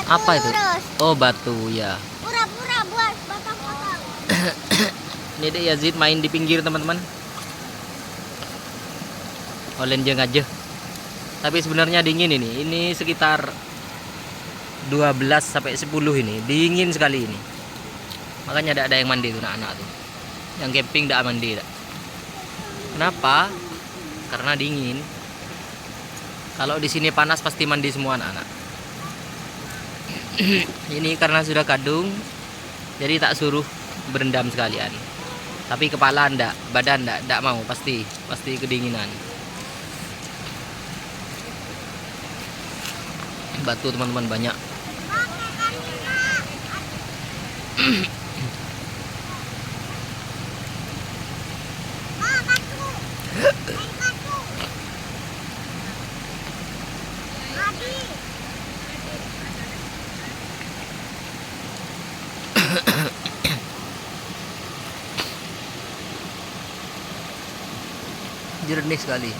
Apa itu? Lurus. Oh, batu ya. Pura-pura buat batang-batang. Ini dek Yazid main di pinggir teman-teman. Olenjeng aja. Tapi sebenarnya dingin ini. Ini sekitar 12 sampai 10 ini. Dingin sekali ini. Makanya tidak ada yang mandi tuh anak-anak tuh. Yang camping tidak mandi dak. Kenapa? Karena dingin. Kalau di sini panas pasti mandi semua anak-anak. Ini karena sudah kadung, jadi tak suruh berendam sekalian. Tapi kepala ndak, badan ndak mau, pasti kedinginan. Batu teman-teman banyak. Jernih sekali.